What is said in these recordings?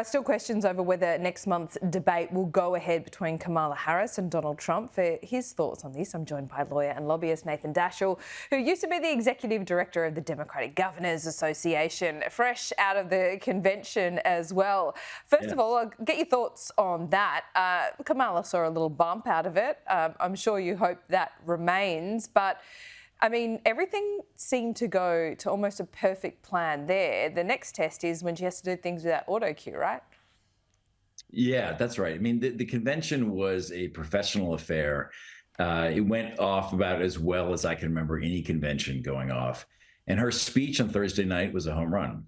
Still questions over whether next month's debate will go ahead between Kamala Harris and Donald Trump. For his thoughts on this, I'm joined by lawyer and lobbyist Nathan Daschle, who used to be the executive director of the Democratic Governors Association, fresh out of the convention as well. First of all, I'll get your thoughts on that. Kamala saw a little bump out of it. I'm sure you hope that remains, but I mean, everything seemed to go to almost a perfect plan there. The next test is when she has to do things without auto cue, right? Yeah, that's right. I mean, the convention was a professional affair. It went off about as well as I can remember any convention going off. And her speech on Thursday night was a home run.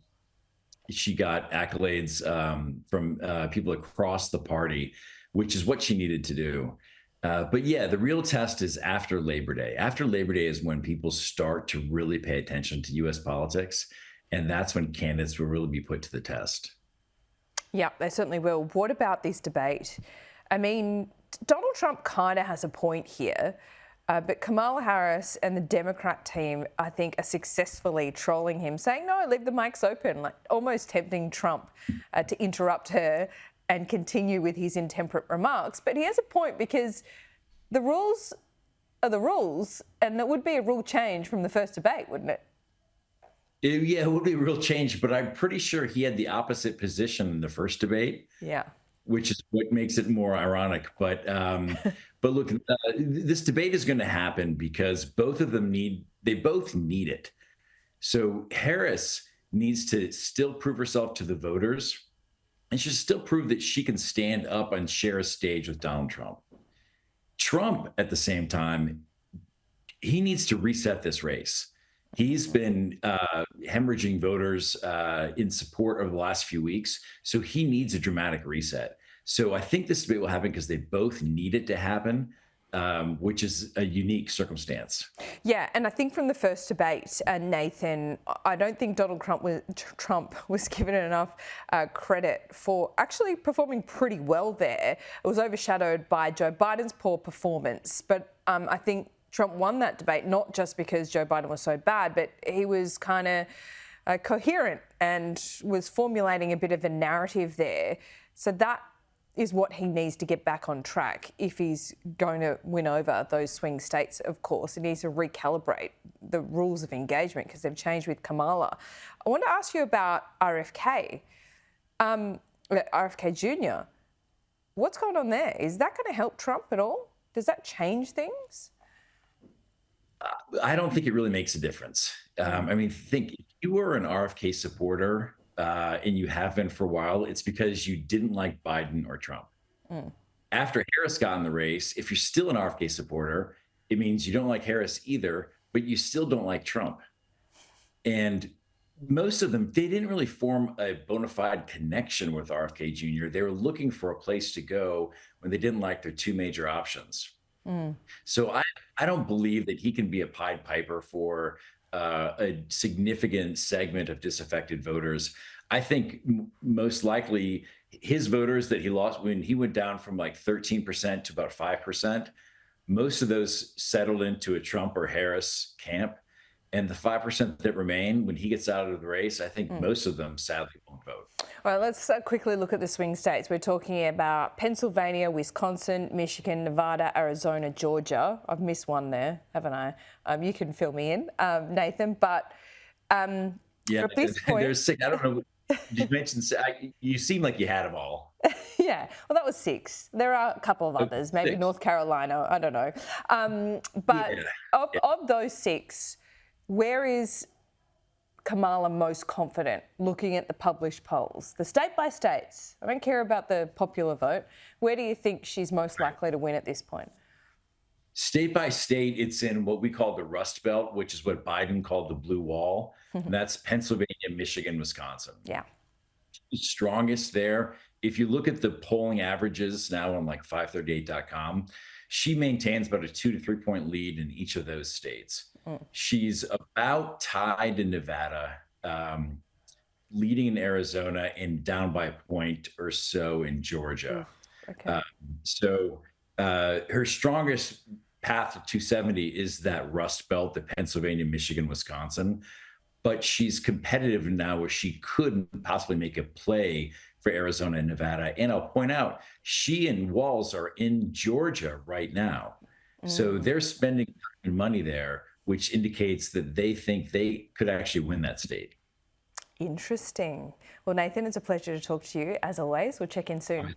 She got accolades from people across the party, which is what she needed to do. But yeah, the real test is after Labor Day. After Labor Day is when people start to really pay attention to U.S. politics, and that's when candidates will really be put to the test. Yeah, they certainly will. What about this debate? I mean, Donald Trump kind of has a point here, but Kamala Harris and the Democrat team, I think, are successfully trolling him, saying, no, leave the mics open, like almost tempting Trump to interrupt her and continue with his intemperate remarks. But he has a point because the rules are the rules, and it would be a rule change from the first debate, wouldn't it? Yeah, it would be a real change, but I'm pretty sure he had the opposite position in the first debate. Yeah. Which is what makes it more ironic. But look, this debate is going to happen because both of them both need it. So Harris needs to still prove herself to the voters, and she should still prove that she can stand up and share a stage with Donald Trump. Trump, at the same time, he needs to reset this race. He's been hemorrhaging voters in support over the last few weeks, so he needs a dramatic reset. So I think this debate will happen because they both need it to happen, which is a unique circumstance. Yeah, and I think from the first debate, Nathan, I don't think Donald Trump was given enough credit for actually performing pretty well there. It was overshadowed by Joe Biden's poor performance, but I think Trump won that debate, not just because Joe Biden was so bad, but he was kind of coherent and was formulating a bit of a narrative there. So that is what he needs to get back on track if he's going to win over those swing states, of course. He needs to recalibrate the rules of engagement because they've changed with Kamala. I want to ask you about RFK Jr. What's going on there? Is that going to help Trump at all? Does that change things? I don't think it really makes a difference. I mean, think if you were an RFK supporter and you have been for a while, it's because you didn't like Biden or Trump. After Harris got in the race, if you're still an RFK supporter, it means you don't like Harris either, but you still don't like Trump. And most of them, they didn't really form a bona fide connection with RFK Jr. They were looking for a place to go when they didn't like their two major options. So I don't believe that he can be a Pied Piper for a significant segment of disaffected voters. I think most likely his voters that he lost when he went down from like 13% to about 5%, most of those settled into a Trump or Harris camp. And the 5% that remain, when he gets out of the race, I think most of them sadly won't vote. All right, let's quickly look at the swing states. We're talking about Pennsylvania, Wisconsin, Michigan, Nevada, Arizona, Georgia. I've missed one there, haven't I? You can fill me in, Nathan. But yeah, at this point, there's six. I don't know. You mentioned you seem like you had them all. Yeah, well, that was 6. There are a couple of others, maybe 6. North Carolina. I don't know. Of those 6. Where is Kamala most confident looking at the published polls? The state by states. I don't care about the popular vote. Where do you think she's most likely to win at this point? State by state, it's in what we call the Rust Belt, which is what Biden called the blue wall. And that's Pennsylvania, Michigan, Wisconsin. Yeah. She's strongest there. If you look at the polling averages now on like 538.com, she maintains about a 2 to 3 point lead in each of those states. She's about tied in Nevada, leading in Arizona, and down by a point or so in Georgia. Okay. Her strongest path to 270 is that Rust Belt, the Pennsylvania, Michigan, Wisconsin. But she's competitive now where she could possibly make a play for Arizona and Nevada. And I'll point out, she and Walz are in Georgia right now. So they're spending money there, which indicates that they think they could actually win that state. Interesting. Well, Nathan, it's a pleasure to talk to you as always. We'll check in soon.